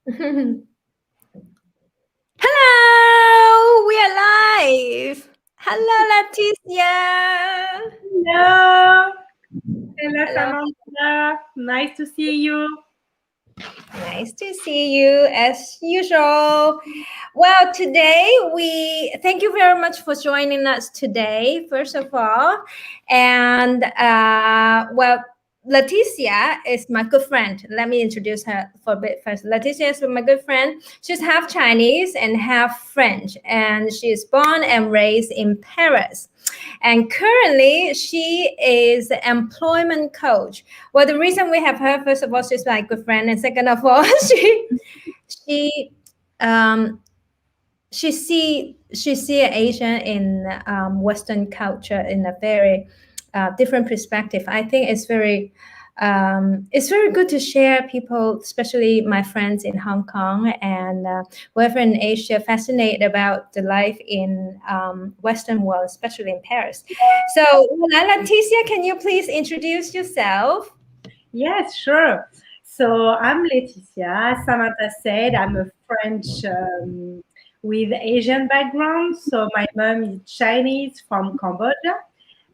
Hello, we are live. Hello, Laetitia. Hello. Hello, Hello, Samantha. Nice to see you. nice to see you as usual. Well, today we thank you very much for joining us today, first of all. And Leticia is my good friend. Let me introduce her for a bit first. Leticia is my good friend. She's half Chinese and half French, and she's born and raised in Paris. And currently, she is an employment coach. Well, the reason we have her, first of all, she's my good friend, and second of all, she um, she see Asian in Western culture in a very different perspective. I think it's very good to share people, especially my friends in Hong Kong and whoever in Asia, fascinated about the life in Western world, especially in Paris. So, Leticia, can you please introduce yourself? Yes, sure. So I'm Laetitia. Samantha said I'm a French with Asian background. So my mom is Chinese from Cambodia,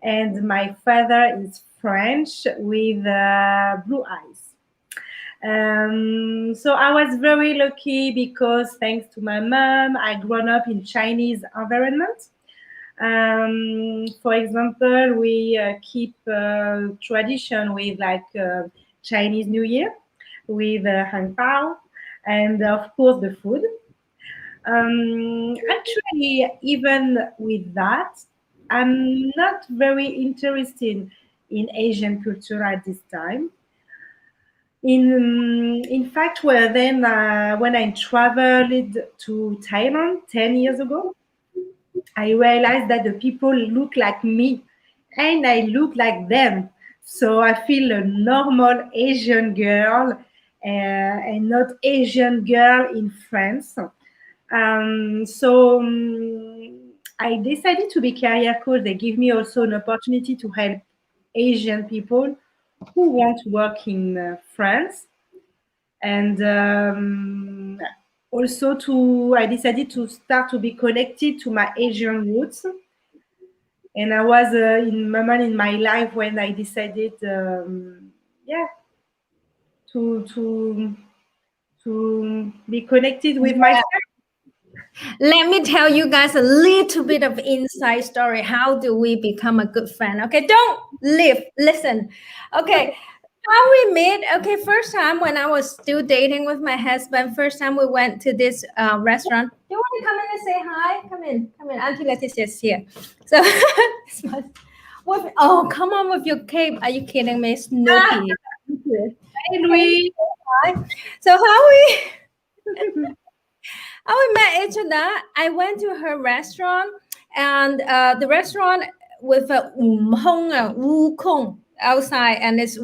and my father is French with blue eyes. So I was very lucky because thanks to my mom, I grown up in Chinese environment. For example, we keep tradition with like Chinese New Year with hang pao and of course the food. Actually, even with that, I'm not very interested in Asian culture at this time. In fact, well, then when I traveled to Thailand 10 years ago, I realized that the people look like me and I look like them. So I feel a normal Asian girl and not Asian girl in France. I decided to be career coach. They give me also an opportunity to help Asian people who want to work in France. And also to I decided to start to be connected to my Asian roots. And I was in moment in my life when I decided, yeah, to to to be connected with myself. Let me tell you guys a little bit of inside story. How do we become a good friend? Okay, don't leave. Listen. Okay, how we met. Okay, first time when I was still dating with my husband. First time we went to this restaurant. Do you want to come in and say hi? Come in, come in. Auntie Leticia is here. So, oh, come on with your cape. Are you kidding me, Ah, Snoopy? hey, Can you Louis. say hi? So how we met each other. I went to her restaurant, and the restaurant with a hong wukong outside, and it's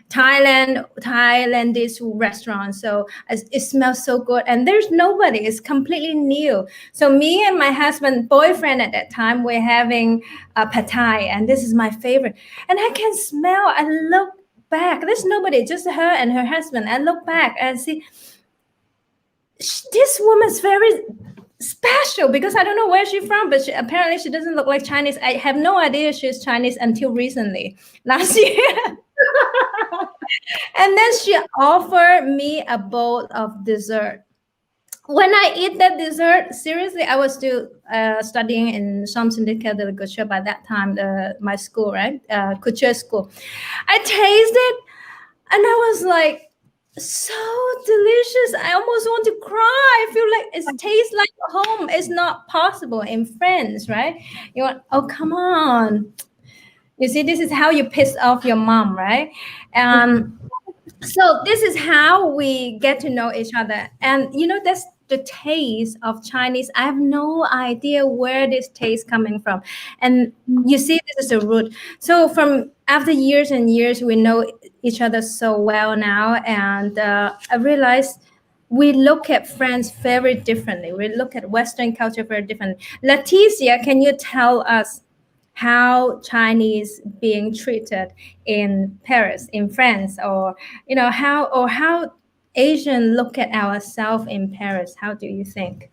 Thailandese restaurant. So it smells so good, and there's nobody. It's completely new. So me and my husband, boyfriend at that time, we're having pad thai, and this is my favorite. And I can smell. I look back. There's nobody, just her and her husband. I look back and see this woman's very special because I don't know where she's from, but apparently she doesn't look like Chinese. I have no idea she's Chinese until recently, last year. And then she offered me a bowl of dessert. When I eat that dessert, seriously, I was still studying in Syndicate de la Couture by that time, my school, right? Couture school. I tasted and I was like, so delicious. I almost want to cry. I feel like it tastes like home. It's not possible in France, right? You want, oh, come on. You see, this is how you piss off your mom, right? So this is how we get to know each other. And that's the taste of Chinese. I have no idea where this taste coming from. And you see, this is the root. So from after years and years, we know each other so well now. And I realized we look at France very differently. We look at Western culture very differently. Leticia, can you tell us how Chinese being treated in Paris, in France, or how Asian look at ourselves in Paris? How do you think?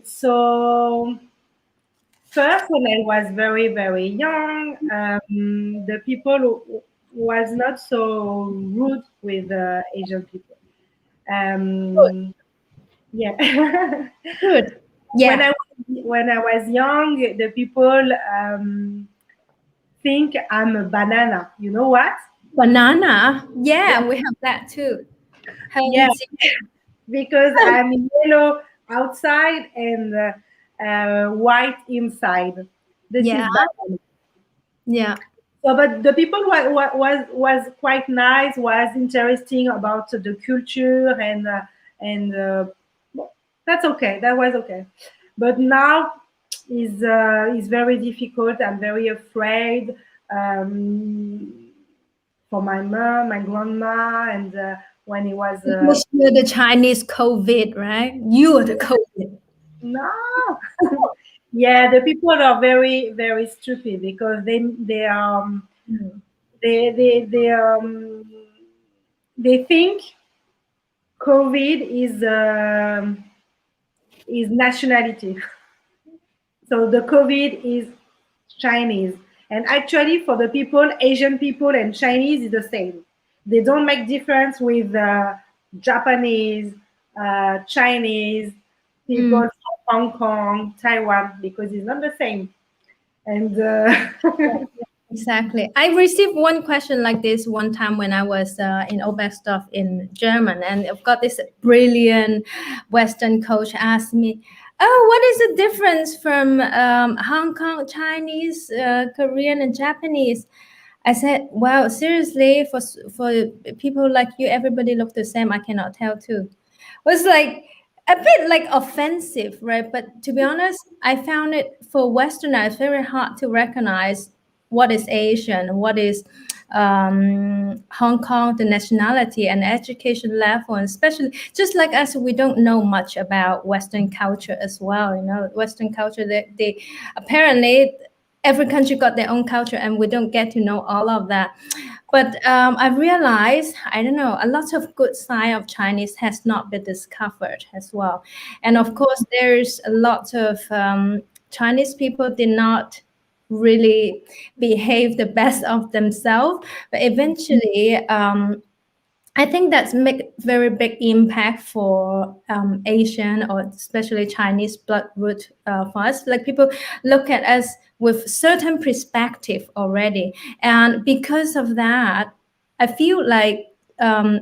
So first, when I was very, very young, the people was not so rude with Asian people. Good. Um, yeah. Good. when Yeah. I when I was young, the people think I'm a banana. You know what? Banana. Yeah, Yeah, we have that too. yeah, Hands. because I'm yellow outside and white inside. This Yeah. is banana. Yeah. So, but the people was quite nice, was interesting about the culture and well, that's okay. That was okay. But now is very difficult. I'm very afraid um, for my mom, my grandma, and when it was Because you're the Chinese COVID, right? You are the COVID. no. Yeah, the people are very very stupid because Mm. they they they um they think COVID is nationality. So the COVID is Chinese, and actually for the people, Asian people and Chinese is the same. They don't make difference with Japanese, Chinese people Mm. from Hong Kong, Taiwan, because it's not the same. And Exactly. I received one question like this one time when I was in Oberstdorf in German, and I've got this brilliant Western coach asked me, "Oh, what is the difference from Hong Kong Chinese, Korean, and Japanese?" I said, "Well, seriously, for people like you, everybody look the same. I cannot tell too." Was like a bit like offensive, right? But to be honest, I found it for Westerners very hard to recognize what is Asian, what is Hong Kong, the nationality and education level, and especially just like us, we don't know much about Western culture as well. You know, Western culture, they apparently every country got their own culture, and we don't get to know all of that. But I realized, I don't know, a lot of good side of Chinese has not been discovered as well. And of course, there's a lot of Chinese people did not really behave the best of themselves. But eventually, I think that's make very big impact for Asian or especially Chinese blood root for us. Like people look at us with certain perspective already, and because of that, I feel like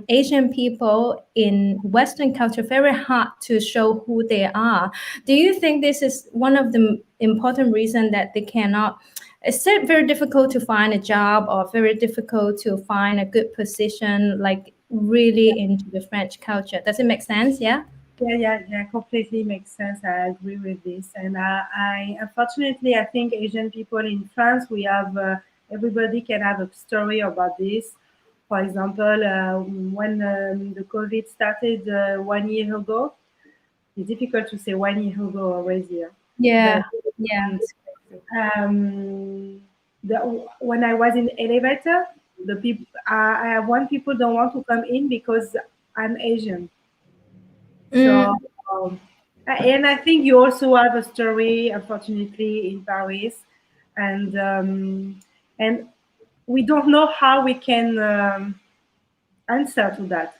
Asian people in Western culture very hard to show who they are. Do you think this is one of the important reason that they cannot? It's very difficult to find a job or very difficult to find a good position, like really into the French culture. Does it make sense? Yeah. yeah, yeah, yeah, completely makes sense. I agree with this. And I unfortunately, I think Asian people in France, we have everybody can have a story about this. For example, when the COVID started 1 year ago, it's difficult to say 1 year ago already, Yeah. but Yeah. um, It's crazy. um, the, when I was in the elevator, the people, I have one people don't want to come in because I'm Asian. So, Mm, um, and I think you also have a story, unfortunately, in Paris, and we don't know how we can answer to that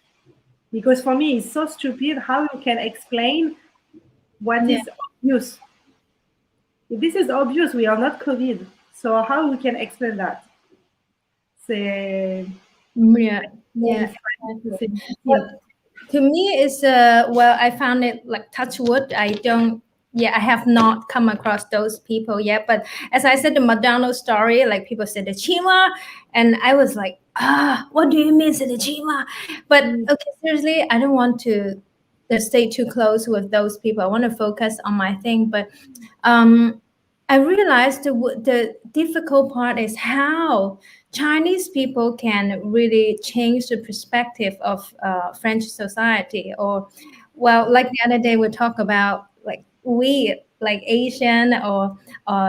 because for me it's so stupid how you can explain what yeah. is obvious. If this is obvious, we are not COVID, so how we can explain that? C'est Yeah. in Yeah. French, c'est Exactly. difficile. But to me, it's well, I found it like touch wood. I don't. Yeah, I have not come across those people yet. But as I said, the McDonald's story, like people said the chima, and I was like, what do you mean, said the chima? But Mm, okay, seriously, I don't want to stay too close with those people. I want to focus on my thing. But um, I realized the difficult part is how Chinese people can really change the perspective of French society. Or, well, like the other day we talk about like we. like Asian or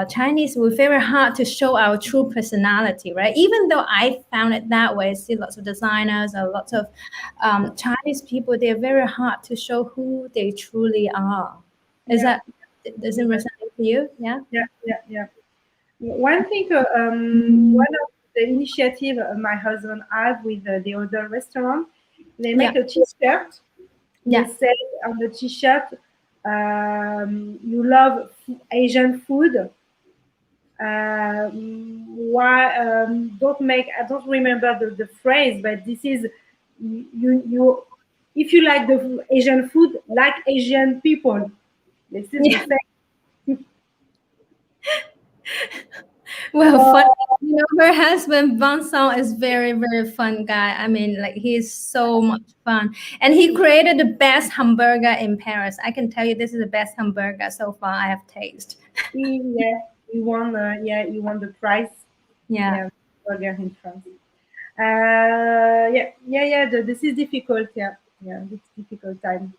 Chinese, we're very hard to show our true personality, right? Even though I found it that way, I see lots of designers and lots of Chinese people, they're very hard to show who they truly are. Is Yeah. that, does it resonate for you? Yeah. Yeah. Yeah. Yeah. One thing, one of the initiative my husband had with the other restaurant, they Yeah. make a T-shirt. They Yeah. say on the T-shirt, "You love Asian food. Why don't make?" I don't remember the phrase, but this is you. If you like the Asian food, like Asian people. This is the Yeah. same. Well, fun. So You know, her husband Vincent is very, very fun guy. I mean, like he's so much fun, and he created the best hamburger in Paris. I can tell you, this is the best hamburger so far I have tasted. yeah, he won. Yeah, he won the prize. Yeah. Yeah, burger in France. Yeah, yeah, yeah. This is difficult. Yeah, yeah. It's difficult time.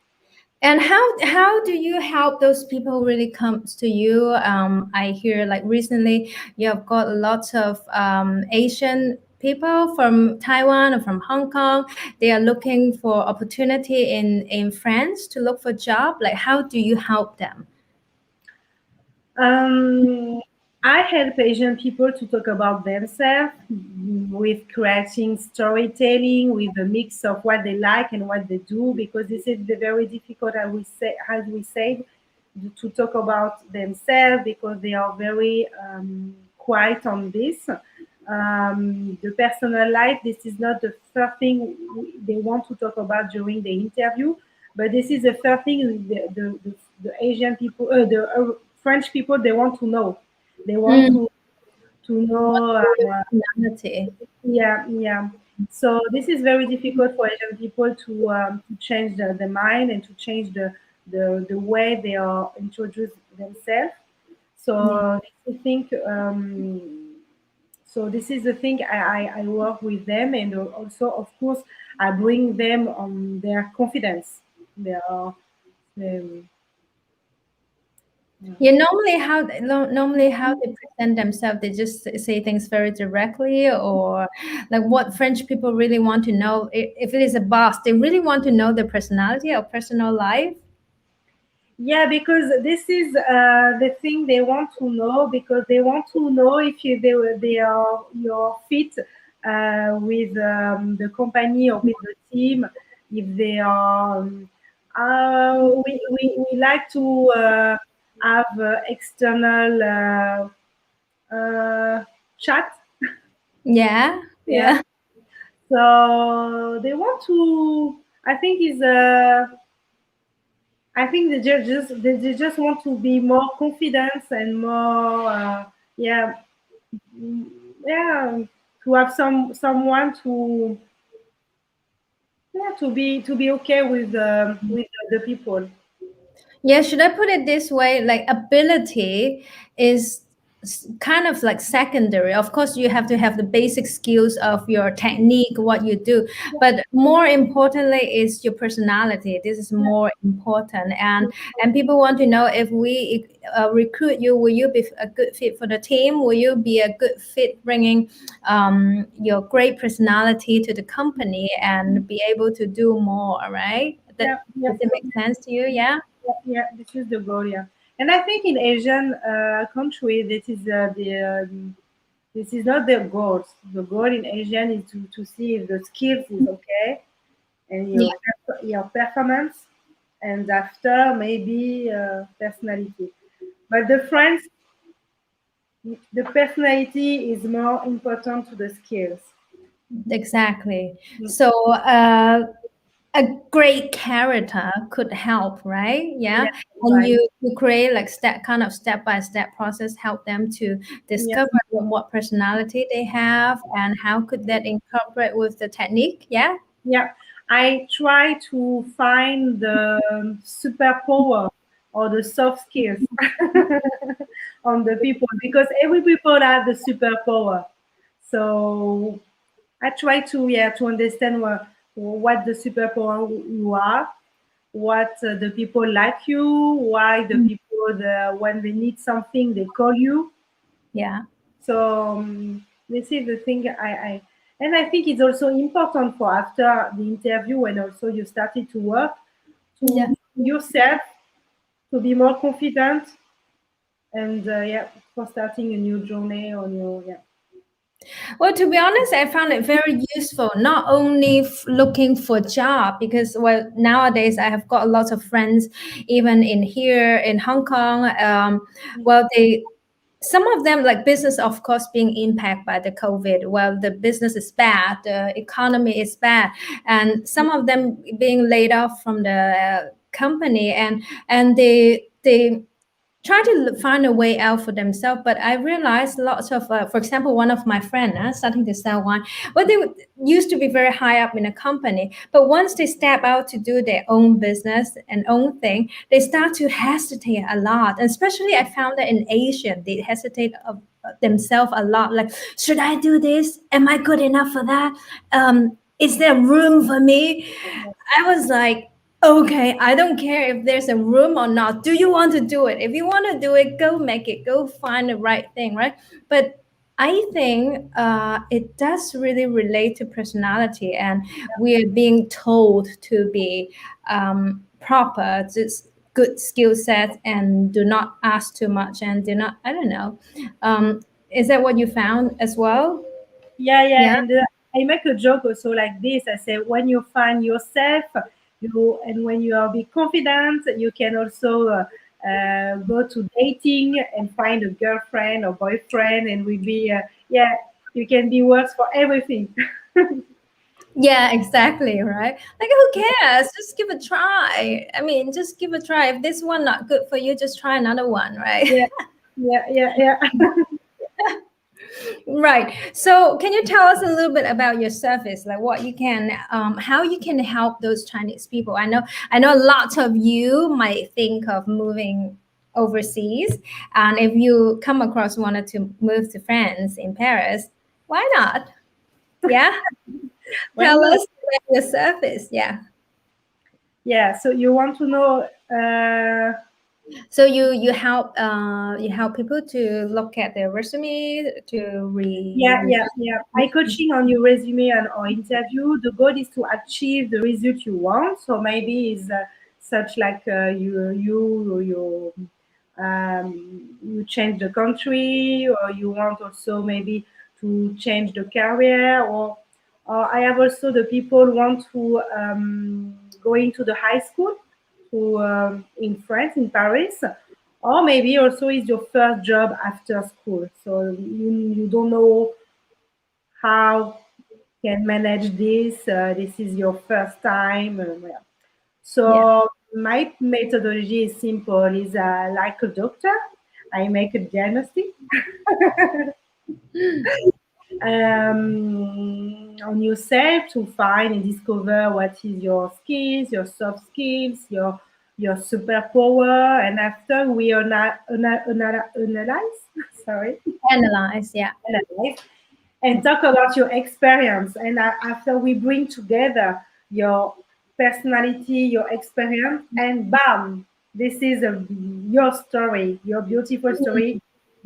And how do you help those people who really comes to you? I hear like recently you have got lots of Asian people from Taiwan or from Hong Kong. They are looking for opportunity in France to look for job. Like how do you help them? Um, I help Asian people to talk about themselves with creating storytelling, with a mix of what they like and what they do, because this is the very difficult, as we said, to talk about themselves because they are very quiet on this. The personal life, this is not the first thing they want to talk about during the interview, but this is the first thing the Asian people, the French people, they want to know. They want Mm, to know. personality. Yeah, yeah. So this is very difficult for Asian people to change the mind and to change the way they are introduce themselves. Yeah. So I think so. This is the thing I work with them, and also of course I bring them on their confidence. Their um, Yeah, normally how they present themselves, they just say things very directly, or like what French people really want to know. If it is a boss, they really want to know their personality or personal life. Yeah, because this is the thing they want to know, because they want to know if they are your fit with the company or with the team. If they are, we like to have external chat. Yeah, Yeah. yeah. So they want to. I think they just want to be more confident and more yeah, mm, yeah, to have someone to, yeah, to be okay with the people. Yeah, should I put it this way? Like ability is kind of like secondary. Of course, you have to have the basic skills of your technique, what you do, but more importantly is your personality. This is Yeah, more important, and people want to know if we recruit you, will you be a good fit for the team? Will you be a good fit bringing your great personality to the company and be able to do more? Right? yeah, That yeah, does it make sense to you? Yeah. yeah, yeah. This is the goal. Yeah, and I think in Asian country, this is not the goal. The goal in Asian is to see if the skills is okay and your performance, and after maybe personality. But the personality is more important to the skills. Exactly. Mm. So a great character could help, right? Yeah, Yeah. And right. you create like step by step process, help them to Yeah, discover what personality they have and how could that incorporate with the technique. Yeah. yeah. I try to find the superpower or the soft skills on the people, because every people have the superpower. So I try to, yeah, to understand what the superpower you are, what the people like you, why the people when they need something, they call you. Yeah. So this is the thing and I think it's also important for after the interview when also you started to work to Yeah. yourself to be more confident and yeah, for starting a new journey on your yeah. Well, to be honest, I found it very useful, not only looking for job, because well, nowadays I have got a lot of friends, even in here in Hong Kong. Well, they some of them like business, of course, being impacted by the COVID. Well, the business is bad, the economy is bad, and some of them being laid off from the company, and they try to find a way out for themselves. But I realized lots of, for example, one of my friends starting to sell wine. Well, they used to be very high up in a company, but once they step out to do their own business and own thing, they start to hesitate a lot. And especially, I found that in Asia, they hesitate of themselves a lot. Like, should I do this? Am I good enough for that? Is there room for me? I was like, okay, I don't care if there's a room or not. Do you want to do it? If you want to do it, go make it. Go find the right thing, right? But I think it does really relate to personality, and we are being told to be proper, just good skill set, and do not ask too much, and do not. I don't know. Is that what you found as well? Yeah, yeah, Yeah. and I make a joke also like this. I say when you find yourself, you and when you are be confident, you can also go to dating and find a girlfriend or boyfriend, and we be yeah, you can be works for everything. Yeah, exactly, right? Like, who cares? Just give a try. I mean, just give a try. If this one not good for you, just try another one, right? Yeah, yeah, yeah, yeah. Right. So, can you tell us a little bit about your service, like what you can, how you can help those Chinese people? I know a lot of you might think of moving overseas, and if you come across wanted to move to France in Paris, why not? Yeah. Why Tell not? us about your service. Yeah. Yeah. So you want to know? So you help people to look at their resume to Yeah, yeah, review. yeah. I coaching on your resume and or interview. The goal is to achieve the result you want. So maybe is such like you change the country, or you want also maybe to change the career, or I have also the people want to going to the high school to in France in Paris, or maybe also is your first job after school. So you don't know how can manage this. This is your first time. Yeah. Yeah. So my methodology is simple. Is like a doctor. I make a diagnostic on yourself to find and discover what is your skills, your soft skills, your superpower, and after we analyze. Sorry, Analyze. Yeah. analyze and talk about your experience. And after we bring together your personality, your experience, and bam, this is your story, your beautiful story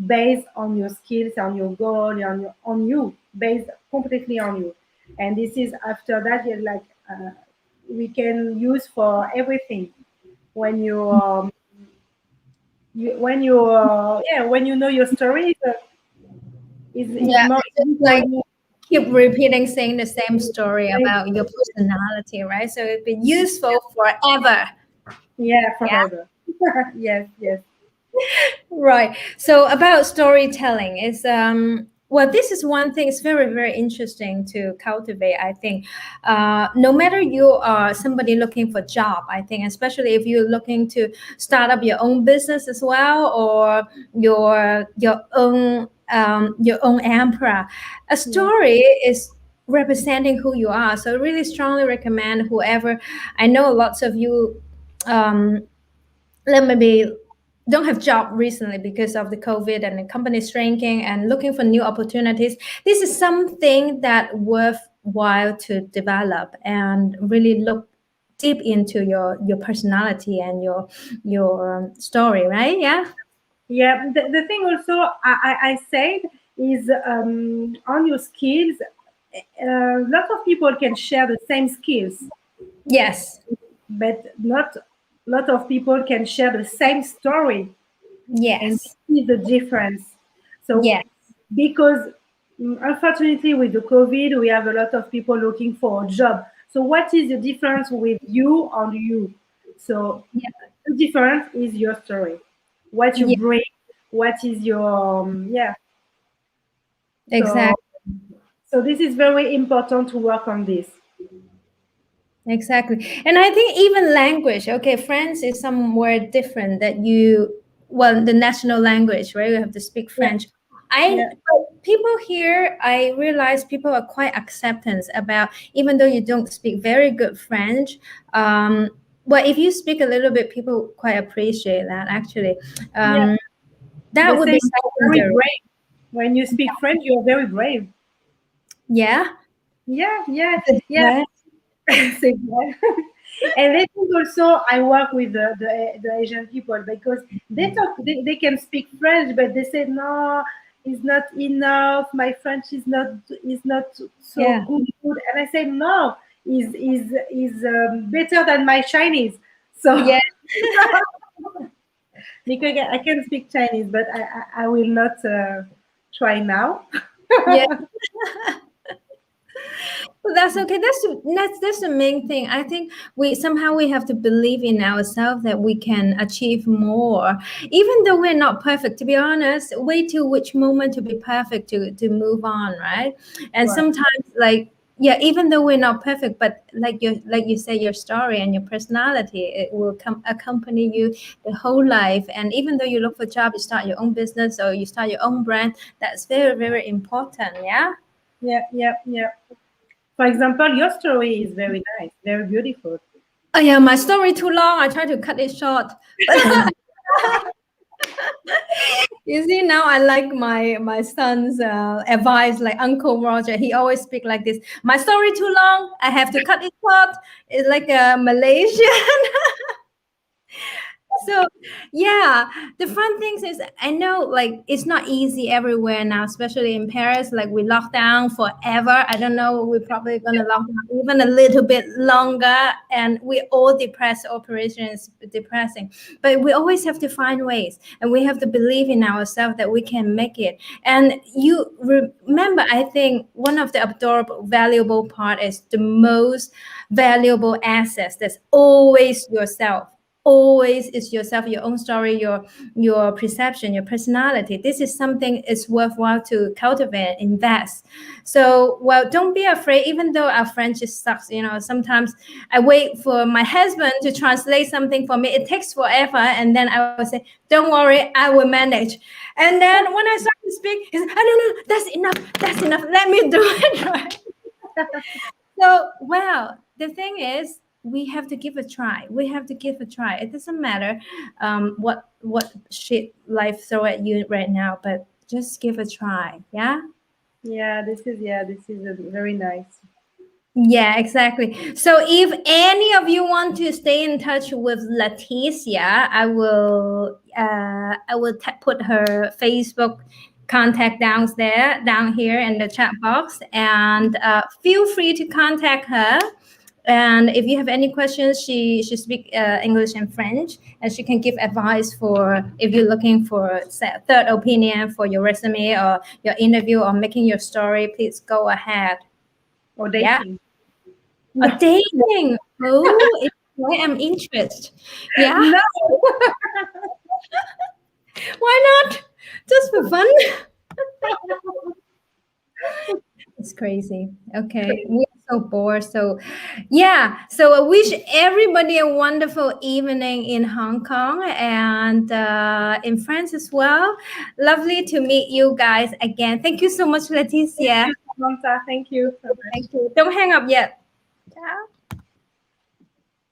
based on your skills, on your goal, on you, based completely on you. And this is after that, you're like we can use for everything when when you yeah when you know your story is Yeah. more It's just easy for like you. keep repeating saying the same story about your personality, right? So it'd be useful forever. Yeah, Yeah. forever. Yes, yes. Right. So about storytelling is well, this is one thing. It's very very interesting to cultivate. I think, no matter you are somebody looking for job, I think, especially if you're looking to start up your own business as well, or your own emperor, a Yeah. story is representing who you are. So I really strongly recommend whoever. I know lots of you. Let maybe don't have job recently because of the COVID and the company shrinking and looking for new opportunities. This is something that worthwhile to develop and really look deep into your personality and your story, right? Yeah. Yeah, the thing also I said is on your skills. Lots of people can share the same skills, Yes. but not a lot of people can share the same story, and Yes. this is the difference. So Yes. because unfortunately with the COVID, we have a lot of people looking for a job. So what is the difference with you and you? So Yeah. the difference is your story, what you Yeah. bring, what is your yeah. So Exactly. so this is very important to work on this. Exactly. And I think even language, okay, French is somewhere different that you, well, the national language, right? You have to speak Yeah, French. I yeah, but people here, I realize people are quite acceptance about, even though you don't speak very good French, but if you speak a little bit, people quite appreciate that actually. yeah. Um, that They would say be you're very secondary. brave. When you speak French, you're very brave. Yeah. Yeah, yeah, yeah. Right. C'est vrai. And I think also I work with the Asian people because they can speak French, but they say no, it's not enough. My French is not so Yeah. good. And I say no, is better than my Chinese. So Yeah. because I can speak Chinese, but I will not try now. Yeah. Well, that's okay. That's the main thing. I think we have to believe in ourselves that we can achieve more, even though we're not perfect. To be honest, wait till which moment to be perfect to move on, right? And Right. sometimes, like, yeah, even though we're not perfect, but like you say, your story and your personality, it will come accompany you the whole life. And even though you look for a job, you start your own business or you start your own brand, that's very very important. Yeah. Yeah, yeah, yeah. For example, your story is very nice, very beautiful. Oh yeah, my story too long. I try to cut it short. But you see, now I like my son's advice, like Uncle Roger. He always speak like this. My story too long. I have to cut it short. It's like a Malaysian. So yeah, the fun things is I know like it's not easy everywhere now, especially in Paris. Like we lock down forever. I don't know. We're probably gonna lock down even a little bit longer, and we all depressed. Operation is depressing, but we always have to find ways, and we have to believe in ourselves that we can make it. And you remember, I think one of the adorable, valuable part is the most valuable assets. That's always yourself, always is yourself, your own story, your perception, your personality. This is something it's worthwhile to cultivate, invest. So well, don't be afraid. Even though our French just sucks, sometimes I wait for my husband to translate something for me. It takes forever, and then I will say, don't worry, I will manage. And then when I start to speak, he says, oh, no, that's enough, let me do it. Right? So, well, the thing is, we have to give a try. We have to give a try. It doesn't matter what shit life throw at you right now, but just give a try. Yeah. This is very nice. Yeah, exactly. So if any of you want to stay in touch with Leticia, I will put her Facebook contact down here in the chat box, and feel free to contact her. And if you have any questions, she speak English and French, and she can give advice for if you're looking for say, third opinion for your resume or your interview or making your story. Please go ahead. Or Yeah. dating. A No, dating. Oh, it's why I'm interested. Yeah. no. Why not? Just for fun. It's crazy. Okay. We're so bored. So, yeah. So, I wish everybody a wonderful evening in Hong Kong and in France as well. Lovely to meet you guys again. Thank you so much, Thank Leticia. you, Samantha. Thank you so much. Thank you. Don't hang up yet. Ciao.